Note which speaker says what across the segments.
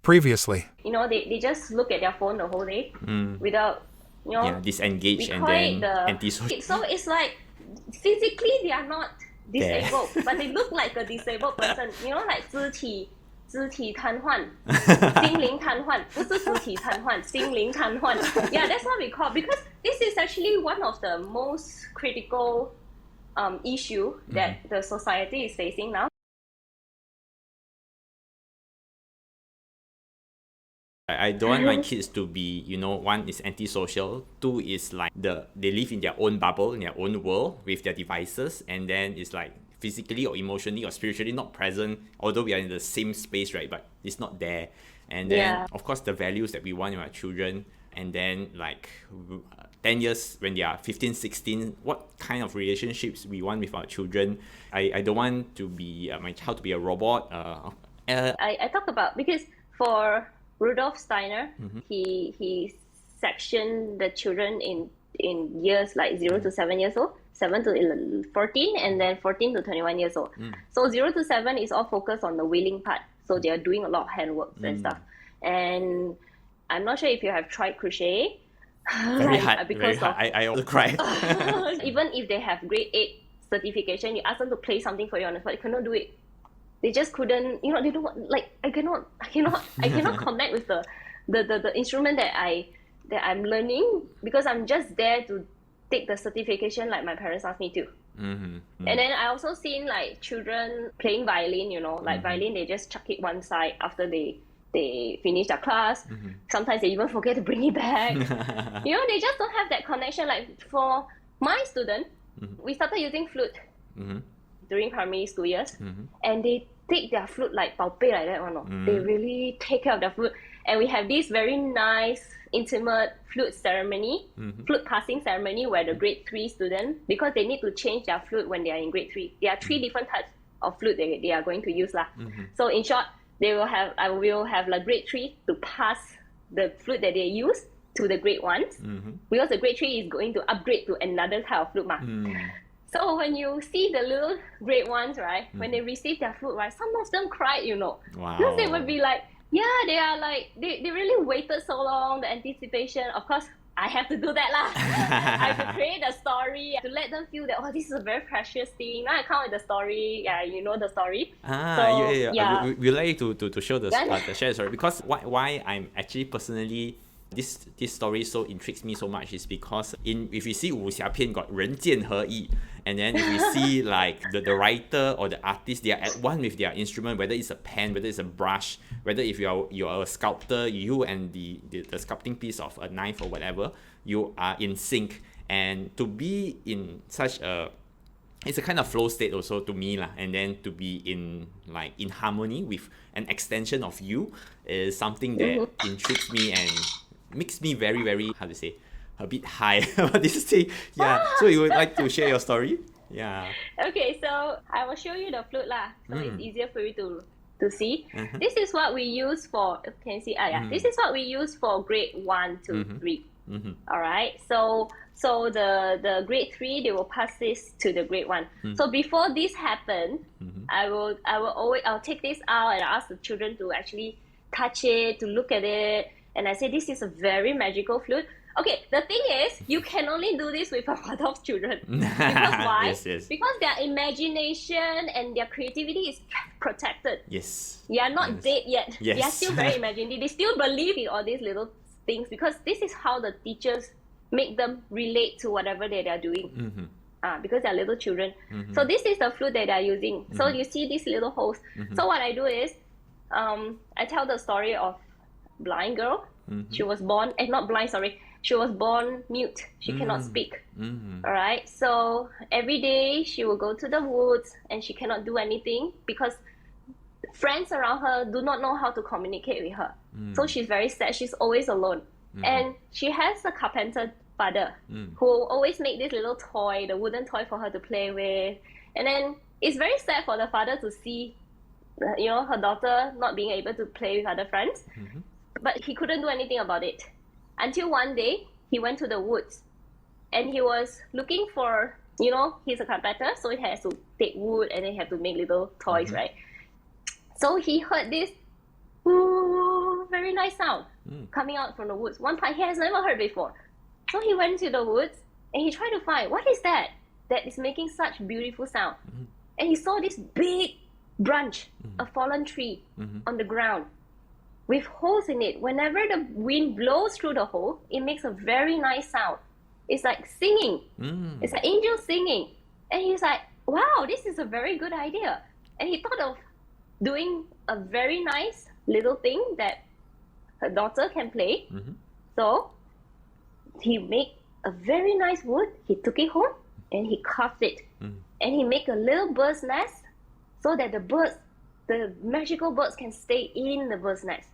Speaker 1: Previously.
Speaker 2: They just look at their phone the whole day without,
Speaker 3: disengaged and
Speaker 2: call it
Speaker 3: then antisocial.
Speaker 2: So it's like physically they are not disabled, but they look like a disabled person. Like 肢体瘫痪心灵瘫痪不是肢体瘫痪心灵瘫痪 Yeah, that's what we call, because this is actually one of the most critical issue that the society is facing now.
Speaker 3: I don't want my kids to be, one is antisocial, two is like they live in their own bubble, in their own world with their devices, and then it's like physically or emotionally or spiritually not present, although we are in the same space, right? But it's not there. And then, of course, the values that we want in our children, and then like 10 years when they are 15, 16, what kind of relationships we want with our children. I don't want to be my child to be a robot.
Speaker 2: I talk about, because for Rudolf Steiner, he sectioned the children in years like 0 to 7 years old, 7 to 14, and then 14 to 21 years old. So 0 to 7 is all focused on the wheeling part. So they are doing a lot of handworks and stuff. And I'm not sure if you have tried crochet.
Speaker 3: Very hard. I also cry.
Speaker 2: Even if they have grade 8 certification, you ask them to play something for you on the spot, they cannot do it. They just couldn't, they don't, like, I cannot connect with the instrument that I'm learning, because I'm just there to take the certification like my parents asked me to. And then I also seen like children playing violin, like violin, they just chuck it one side after they finish their class. Sometimes they even forget to bring it back. They just don't have that connection. Like for my student, we started using flute during primary school years, and they take their flute like 宝贝 like that one. They really take care of their flute, and we have this very nice intimate flute ceremony, flute passing ceremony, where the grade 3 student, because they need to change their flute when they are in grade 3. There are 3 different types of flute they are going to use lah. So in short, I will have like grade 3 to pass the flute that they use to the grade 1s, because the grade 3 is going to upgrade to another type of flute. So when you see the little grade 1s, right, when they receive their flute, right, some of them cried,
Speaker 3: Wow.
Speaker 2: Because they would be like, they are like, they really waited so long, the anticipation. Of course, I have to do that lah. I have to create a story to let them feel that, this is a very precious thing. Now I come with the story. Yeah, you know the story.
Speaker 3: We like to show the share the story, because why I'm actually personally this story so intrigues me so much is because if you see 武侠片 got 人剑合一, and then if you see like the writer or the artist, they are at one with their instrument, whether it's a pen, whether it's a brush, whether if you're a sculptor, you and the sculpting piece of a knife or whatever, you are in sync. And to be in such it's a kind of flow state also to me lah, and then to be in harmony with an extension of you is something that intrigues me and makes me very, very, how to say, a bit high about this thing. So you would like to share your story?
Speaker 2: Okay, so I will show you the flute lah, so it's easier for you to see. This is what we use for, can you see? This is what we use for grade 1 to 3. All right, so the grade 3, they will pass this to the grade 1. So before this happened, I'll take this out and ask the children to actually touch it, to look at it, and I say this is a very magical flute. Okay, the thing is, you can only do this with a lot of children. Because why?
Speaker 3: Yes.
Speaker 2: Because their imagination and their creativity is protected.
Speaker 3: Yes.
Speaker 2: They are not dead yet.
Speaker 3: Yes.
Speaker 2: They are still very imaginative. They still believe in all these little things, because this is how the teachers make them relate to whatever they are doing. Because they are little children. So this is the flute that they are using. So you see these little holes. So what I do is, I tell the story of blind girl. She was born, not blind, sorry. She was born mute. She cannot speak. All right. So every day she will go to the woods and she cannot do anything because friends around her do not know how to communicate with her. So she's very sad. She's always alone. And she has a carpenter father who always make this little toy, the wooden toy for her to play with. And then it's very sad for the father to see, her daughter not being able to play with other friends. But he couldn't do anything about it. Until one day, he went to the woods and he was looking for, he's a carpenter, so he has to take wood and then he has to make little toys, right? So he heard this, ooh, very nice sound coming out from the woods. One part he has never heard before. So he went to the woods and he tried to find, what is that is making such beautiful sound? And he saw this big branch, a fallen tree on the ground with holes in it. Whenever the wind blows through the hole, it makes a very nice sound. It's like singing. It's like angels singing. And he's like, wow, this is a very good idea. And he thought of doing a very nice little thing that her daughter can play. So he made a very nice wood. He took it home and he carved it. And he made a little bird's nest so that the magical birds can stay in the bird's nest.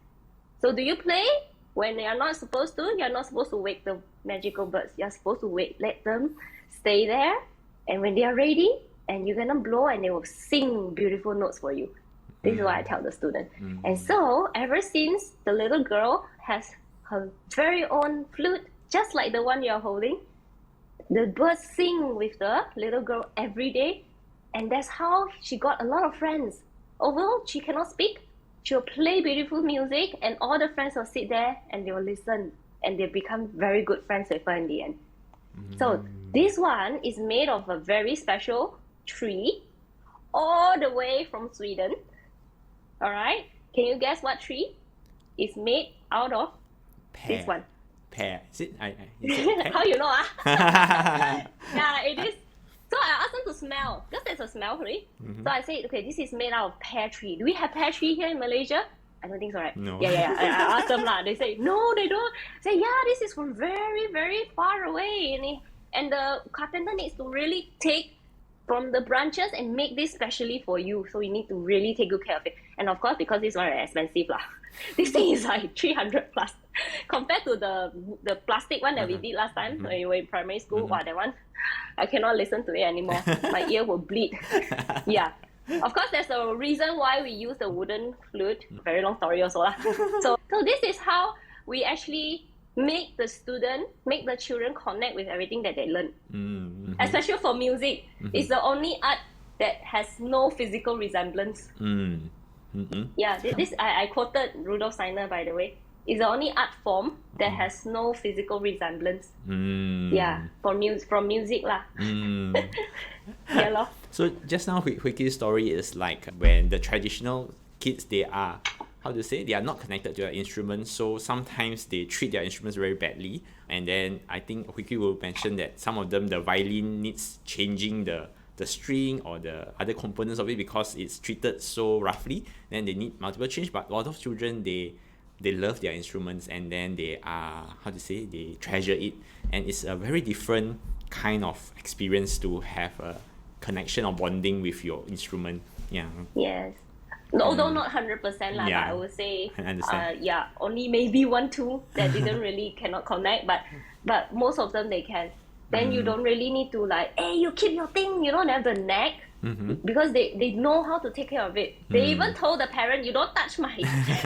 Speaker 2: So do you play? When they are not supposed to, you're not supposed to wake the magical birds. You're supposed to wait, let them stay there. And when they are ready, and you're gonna blow and they will sing beautiful notes for you. This is what I tell the student. And so ever since, the little girl has her very own flute, just like the one you're holding. The birds sing with the little girl every day. And that's how she got a lot of friends. Although she cannot speak, she'll play beautiful music and all the friends will sit there and they will listen. And they become very good friends with her in the end. So this one is made of a very special tree all the way from Sweden. All right, can you guess what tree is made out of?
Speaker 3: Pear.
Speaker 2: This one?
Speaker 3: Pear. Is it pear?
Speaker 2: How you know? Yeah, it is. So I asked them to smell, because there's a smell for it. So I said, okay, this is made out of pear tree. Do we have pear tree here in Malaysia? I don't think so, right?
Speaker 3: No.
Speaker 2: Yeah. I asked them lah. They say, no, they don't. I say, yeah, this is from very, very far away. And the carpenter needs to really take from the branches and make this specially for you. So you need to really take good care of it. And of course, because this one is expensive lah. This thing is like 300 plus. Compared to the plastic one that we did last time when we were in primary school. Wow, that one, I cannot listen to it anymore. My ear will bleed. Yeah. Of course, there's a reason why we use the wooden flute. Very long story also lah. So this is how we actually make the children connect with everything that they learn. Especially for music. It's the only art that has no physical resemblance. Yeah, this I quoted Rudolf Steiner, by the way. It's the only art form that has no physical resemblance. Yeah, from music lah. Yeah, lor.
Speaker 3: So just now, Hui Kee's story is like when the traditional kids, they are not connected to their instruments, so sometimes they treat their instruments very badly. And then I think Hui Kee will mention that some of them, the violin needs changing the string or the other components of it because it's treated so roughly. Then they need multiple change. But a lot of children, they love their instruments and then they treasure it. And it's a very different kind of experience to have a connection or bonding with your instrument. Yeah.
Speaker 2: Yes. Although not 100% lah, but I would say, only maybe 1-2 that didn't really cannot connect, but most of them they can. Then you don't really need to like, hey, you keep your thing, they have the knack, because they know how to take care of it. They even told the parent, you don't touch my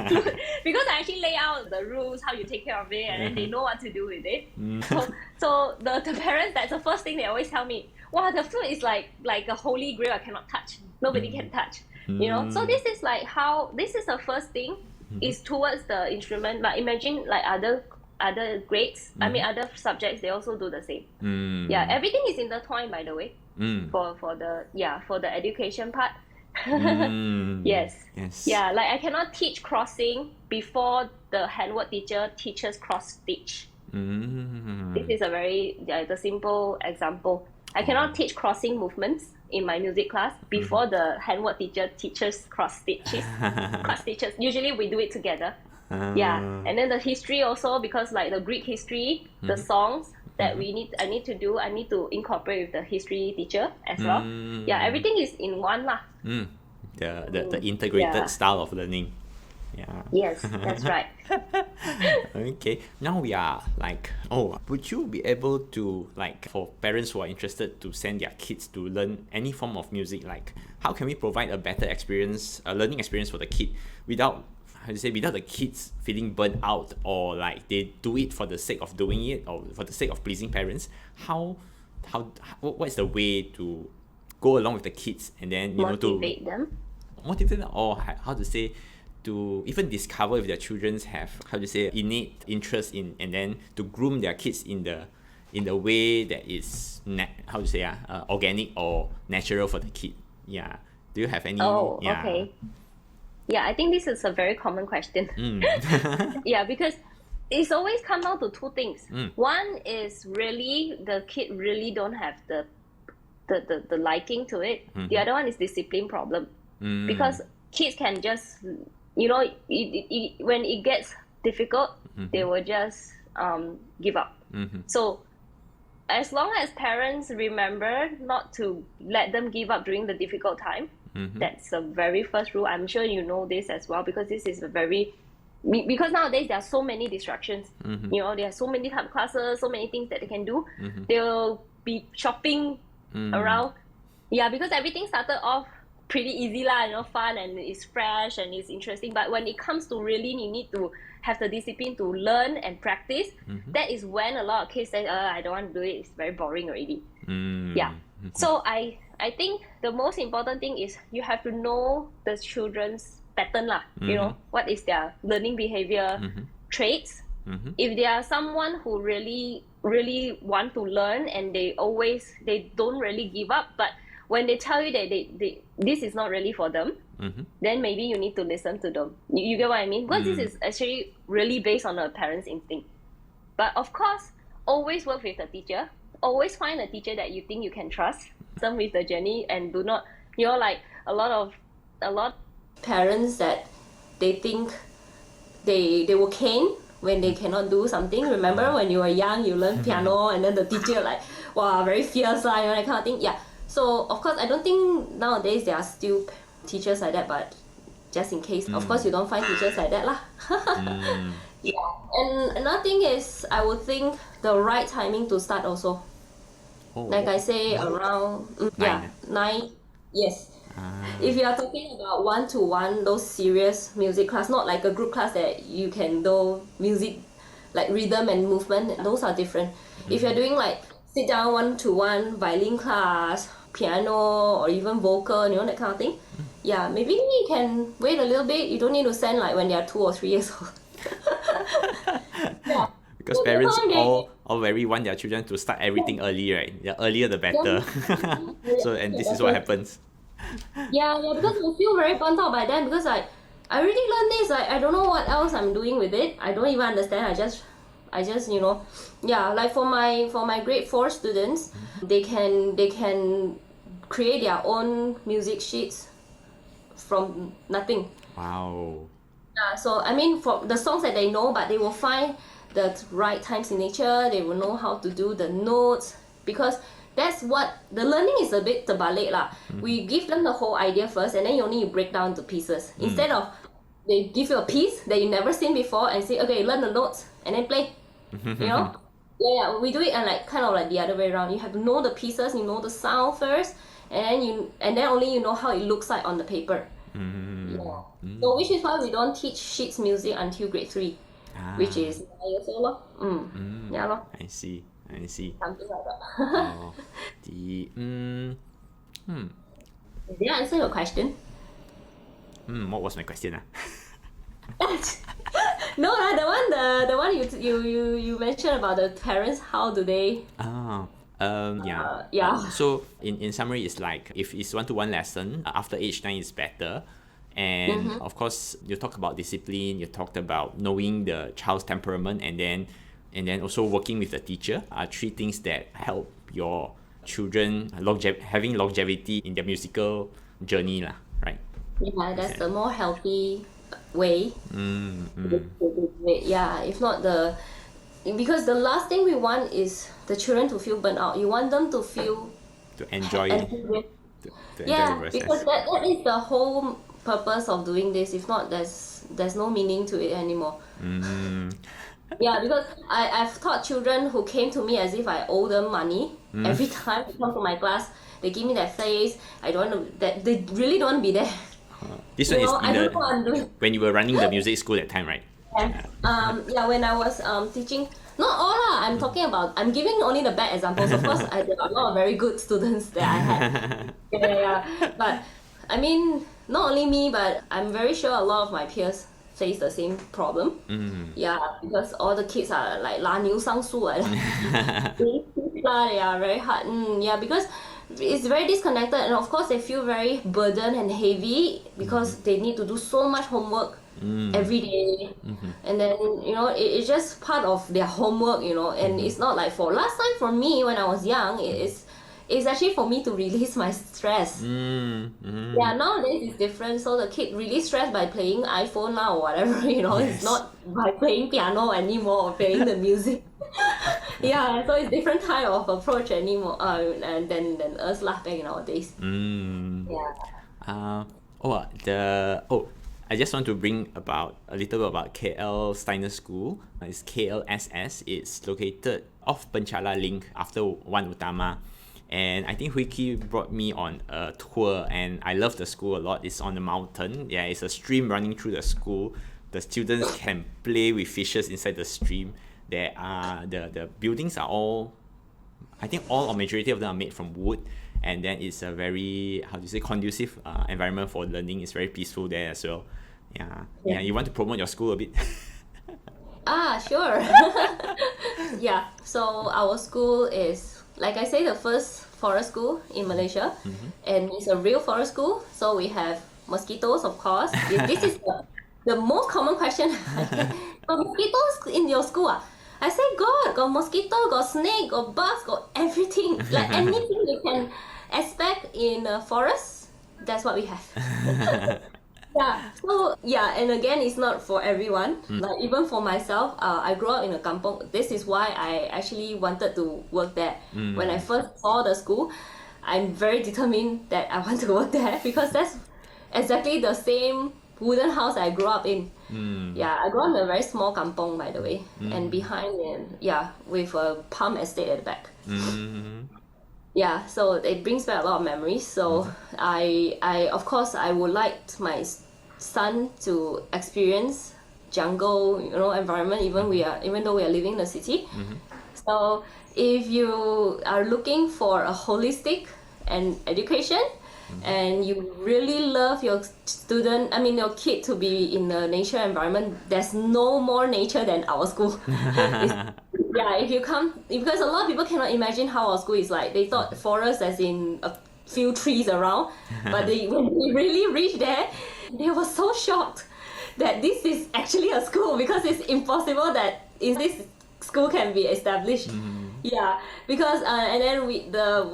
Speaker 2: flute, because I actually lay out the rules, how you take care of it, and then they know what to do with it. So the parents, that's the first thing they always tell me, wow, the flute is like a holy grail I cannot touch. Nobody can touch. So this is like this is the first thing is towards the instrument. But imagine like other grades, other subjects, they also do the same. Yeah, everything is intertwined, by the way, for the education part. Yes. Yeah, like I cannot teach crossing before the handwork teacher teaches cross stitch. This is a very the simple example. I cannot teach crossing movements in my music class before the handwork teacher teaches cross stitches. Usually we do it together. Yeah, and then the history also, because like the Greek history, the songs that I need to incorporate with the history teacher as well. Yeah, everything is in one lah.
Speaker 3: The integrated style of learning. Yeah.
Speaker 2: Yes, that's right.
Speaker 3: Okay, now we are like, would you be able to, like, for parents who are interested to send their kids to learn any form of music, like how can we provide a better experience, a learning experience for the kid without the kids feeling burnt out, or like they do it for the sake of doing it or for the sake of pleasing parents? What is the way to go along with the kids and then
Speaker 2: motivate them,
Speaker 3: or how to say, to even discover if their children have, how to say, innate interest in, and then to groom their kids in the way that is organic or natural for the kid. Yeah. Do you have any?
Speaker 2: Oh, okay. Yeah, I think this is a very common question. Yeah, because it's always come down to two things. One is really the kid really don't have the liking to it. The other one is discipline problem. Because kids can just, you know, when it gets difficult, they will just give up. So as long as parents remember not to let them give up during the difficult time, that's the very first rule. I'm sure you know this as well, because this is because nowadays there are so many distractions. You know, there are so many type of classes, so many things that they can do. They'll be shopping around. Yeah, because everything started off pretty easy lah, you know, fun and it's fresh and it's interesting. But when it comes to really, you need to have the discipline to learn and practice. That is when a lot of kids say, I don't want to do it. It's very boring already. Yeah. So I think the most important thing is you have to know the children's pattern lah. You know, what is their learning behavior traits. If they are someone who really want to learn and they don't really give up, but when they tell you that this is not really for them, then maybe you need to listen to them. You get what I mean? Because this is actually really based on a parent's instinct. But of course, always work with the teacher. Always find a teacher that you think you can trust. Some with the journey, and do not, you know, like a lot parents that they think they will cane when they cannot do something. Remember when you were young, you learn piano, and then the teacher like, wow, very fierce, you know, that kind of thing. Yeah. So of course, I don't think nowadays there are still teachers like that, but just in case, of course, you don't find teachers like that lah. Yeah. And another thing is, I would think the right timing to start also. Like I say, around 9. Yes. If you are talking about one-to-one, those serious music class, not like a group class that you can do music, like rhythm and movement, those are different. If you're doing like sit down one-to-one violin class, piano, or even vocal, you know, that kind of thing, yeah, maybe you can wait a little bit. You don't need to send like when they are 2 or 3 years old. Yeah.
Speaker 3: Because parents all very want their children to start everything early, right? The earlier the better. So, and this is what happens.
Speaker 2: Yeah, because we feel very burnt out by then, because I already learned this. I don't know what else I'm doing with it. I don't even understand. I just you know, yeah, like for my grade 4 students, they can create their own music sheets from nothing.
Speaker 3: Wow.
Speaker 2: So I mean, for the songs that they know, but they will find the right time signature. They will know how to do the notes, because that's what the learning is a bit terbalik lah. We give them the whole idea first, and then you break down to pieces. Instead of they give you a piece that you never seen before and say, okay, learn the notes and then play. You know? Yeah, we do it and like kind of like the other way around. You have to know the pieces, you know the sound first, and then only you know how it looks like on the paper. Yeah. So which is why we don't teach sheets music until grade 3, which is 9 years old. Yeah, lor.
Speaker 3: I see.
Speaker 2: Something like that. Did I answer your question?
Speaker 3: What was my question?
Speaker 2: No, the one you mentioned about the parents. How do they?
Speaker 3: Yeah. So in summary, it's like if it's one-to-one lesson after age 9 is better. And of course, you talk about discipline. You talked about knowing the child's temperament, and then also working with the teacher are 3 things that help your children having longevity in their musical journey lah, right?
Speaker 2: Yeah, that's the more healthy way. Yeah, if not because the last thing we want is the children to feel burnt out. You want them to feel
Speaker 3: to enjoy it.
Speaker 2: Yeah, because that is the whole purpose of doing this. If not, there's no meaning to it anymore. Yeah, because I've taught children who came to me as if I owe them money. Every time they come to my class, they give me that face. I don't want to. They really don't want to be there.
Speaker 3: This one is when you were running the music school that time, right?
Speaker 2: Yeah. When I was teaching. Not all lah. I'm talking about. I'm giving only the bad examples. Of course, there are a lot of very good students that I had. Yeah. But I mean,
Speaker 1: not only me, but I'm very sure a lot of my peers face the same problem. Yeah, because all the kids are like 拉牛上树 like they are very hard. Yeah, because it's very disconnected, and of course they feel very burdened and heavy because they need to do so much homework every day. And then it's just part of their homework, and it's not like for last time for me when I was young, it's actually for me to release my stress. Yeah, nowadays it's different. So the kid really stressed by playing iPhone now or whatever, it's not by playing piano anymore or playing the music. Yeah, so it's different kind of approach anymore and than us back in our days. Yeah.
Speaker 3: I just want to bring about a little bit about KL Steiner School. It's KLSS. It's located off Penchala Link after Wan Utama. And I think Hui Kee brought me on a tour, and I love the school a lot. It's on the mountain. Yeah, it's a stream running through the school. The students can play with fishes inside the stream. There are the buildings are all, I think all or majority of them are made from wood, and then it's a very conducive environment for learning. It's very peaceful there as well. Yeah. You want to promote your school a bit?
Speaker 1: Sure. Yeah, so our school is, like I say, the first forest school in Malaysia, and it's a real forest school. So we have mosquitoes, of course. This is the most common question. Got mosquitoes in your school? I say, got mosquito, got snake, got bugs, got everything. Like anything you can expect in a forest, that's what we have. Yeah. So and again, it's not for everyone. Like even for myself, I grew up in a kampong. This is why I actually wanted to work there. When I first saw the school, I'm very determined that I want to work there because that's exactly the same wooden house I grew up in. Yeah, I grew up in a very small kampong, by the way, and behind with a palm estate at the back. Yeah, so it brings back a lot of memories. So I of course I would like my son to experience jungle environment even though we are living in the city. So if you are looking for a holistic and education and you really love your your kid to be in a nature environment, there's no more nature than our school. If you come, because a lot of people cannot imagine how our school is like. They thought forest as in a few trees around, but when they really reached there, they were so shocked that this is actually a school, because it's impossible that this school can be established. Yeah, because and then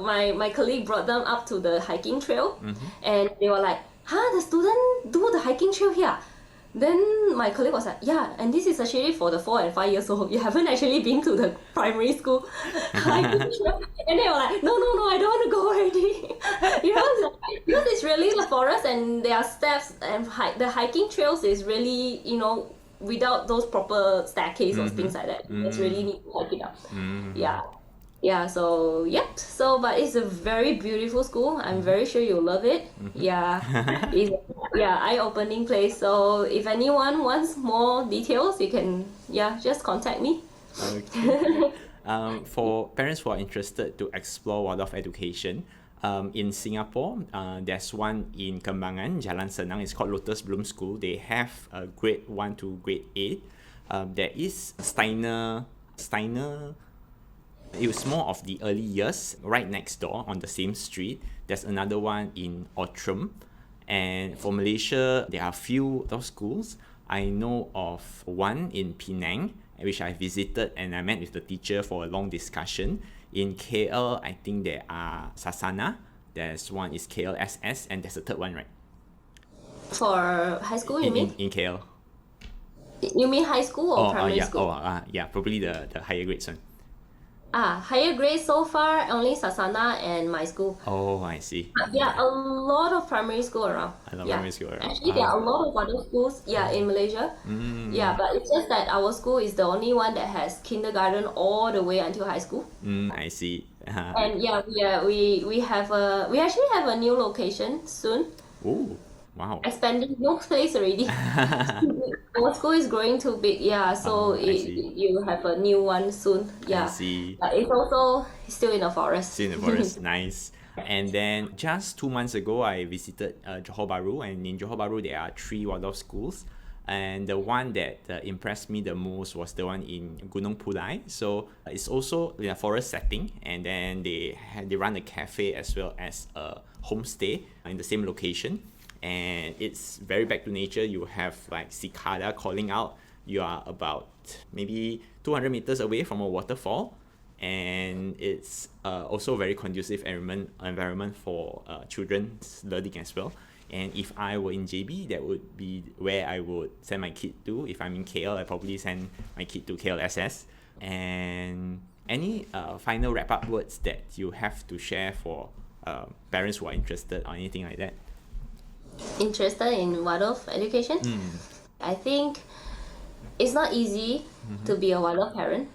Speaker 1: my colleague brought them up to the hiking trail, and they were like, the student do the hiking trail here. Then my colleague was like, and this is actually for the 4 and 5 years old. You haven't actually been to the primary school hiking trail. And they were like, no, I don't want to go already. Because it's really the forest and there are steps, and the hiking trails is really, without those proper staircase or things like that. You just really need to hike it up. So but it's a very beautiful school. I'm very sure you'll love it. It's eye-opening place. So if anyone wants more details, you can just contact me.
Speaker 3: Okay. For parents who are interested to explore Waldorf education, in Singapore, there's one in Kembangan, Jalan Senang. It's called Lotus Bloom School. They have grade 1 to grade 8. There is Steiner. It was more of the early years, right next door on the same street. There's another one in Outram. And for Malaysia, there are a few of those schools. I know of one in Penang, which I visited, and I met with the teacher for a long discussion. In KL, I think there are Sasana. There's one is KLSS, and there's a third one, right?
Speaker 1: For high school, you mean?
Speaker 3: In KL.
Speaker 1: You mean high school or primary school?
Speaker 3: Probably the higher grades one.
Speaker 1: Higher grades so far, only Sasana and my school.
Speaker 3: Oh, I see.
Speaker 1: A lot of primary school around. Actually, there are a lot of other schools, in Malaysia. But it's just that our school is the only one that has kindergarten all the way until high school.
Speaker 3: I see.
Speaker 1: And we actually have a new location soon.
Speaker 3: Oh, wow.
Speaker 1: Expanding no place already. Our school is growing too big, so you have a new one soon.
Speaker 3: I see.
Speaker 1: But it's also still in the forest.
Speaker 3: Still in the forest, nice. And then just 2 months ago, I visited Johor Bahru, and in Johor Bahru there are 3 Waldorf schools. And the one that impressed me the most was the one in Gunung Pulai. So it's also in a forest setting, and then they run a cafe as well as a homestay in the same location. And it's very back to nature. You have like cicada calling out. You are about maybe 200 meters away from a waterfall, and it's also very conducive environment for children's learning as well. And if I were in JB, that would be where I would send my kid to. If I'm in KL, I'd probably send my kid to KLSS. And any final wrap-up words that you have to share for parents who are interested or anything like that?
Speaker 1: Interested in Waldorf education? I think it's not easy to be a Waldorf parent.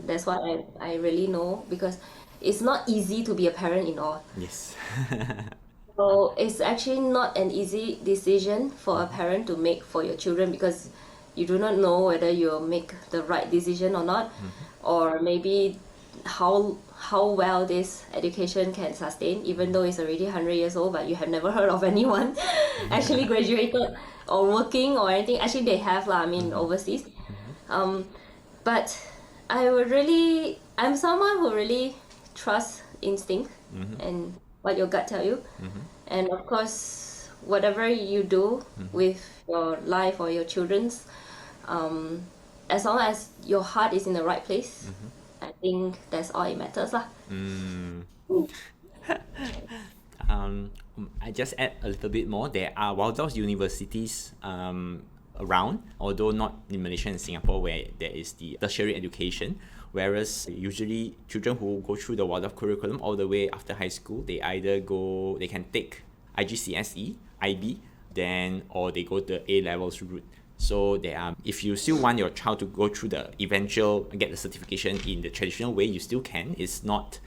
Speaker 1: That's what I really know, because it's not easy to be a parent in all.
Speaker 3: Yes.
Speaker 1: So it's actually not an easy decision for a parent to make for your children, because you do not know whether you'll make the right decision or not, or maybe how well this education can sustain, even though it's already 100 years old, but you have never heard of anyone actually graduated or working or anything. Actually, they have lah, I mean, overseas. But I'm someone who really trusts instinct and what your gut tell you. And of course, whatever you do with your life or your children's, as long as your heart is in the right place, I think that's all it matters lah.
Speaker 3: I just add a little bit more. There are Waldorf universities around, although not in Malaysia and Singapore, where there is the tertiary education. Whereas usually children who go through the Waldorf curriculum all the way after high school, they can take IGCSE, IB, or they go the A levels route. So if you still want your child to go through get the certification in the traditional way, you still can. It's not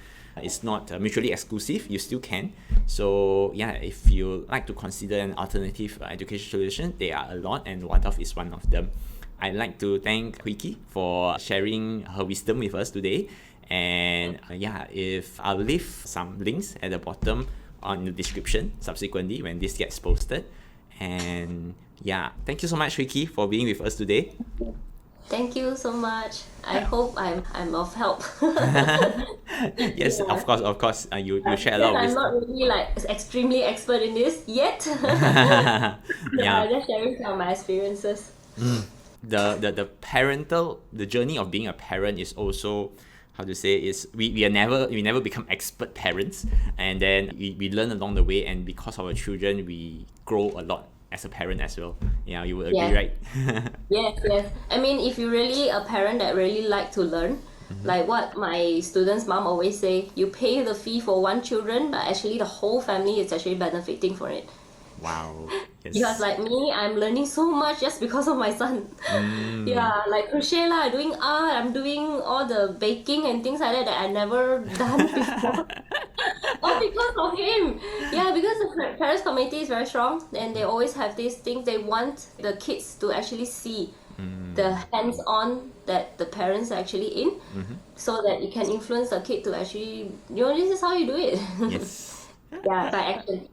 Speaker 3: mutually exclusive. You still can. So yeah, if you like to consider an alternative education solution, there are a lot, and Waldorf is one of them. I'd like to thank Hui Kee for sharing her wisdom with us today. And if I'll leave some links at the bottom on the description subsequently when this gets posted. And thank you so much, Hui Kee, for being with us today.
Speaker 1: Thank you so much. I hope I'm of help.
Speaker 3: Yes, of course. You share a lot of wisdom.
Speaker 1: I'm not really like extremely expert in this yet. I'm just sharing some of my experiences.
Speaker 3: The journey of being a parent is also, how to say, is we never become expert parents, and then we learn along the way, and because of our children we grow a lot as a parent as well. Yeah, you would agree, right?
Speaker 1: Yes. I mean, if you're really a parent that really like to learn, like what my students' mom always say, you pay the fee for one children, but actually the whole family is actually benefiting from it.
Speaker 3: Wow. Yes.
Speaker 1: Because like me, I'm learning so much just because of my son. Like crochet lah, doing art, I'm doing all the baking and things like that I never done before. All because of him. Because the parents community is very strong, and they always have these things. They want the kids to actually see the hands-on that the parents are actually in, so that you can influence the kid to actually, this is how you do it.
Speaker 3: Yes.
Speaker 1: By action.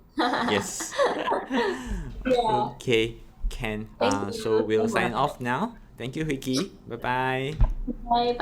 Speaker 3: Yes. Okay, Ken. So we'll sign off now. Thank you, Hui Kee. Bye-bye.
Speaker 1: Bye.
Speaker 3: Bye.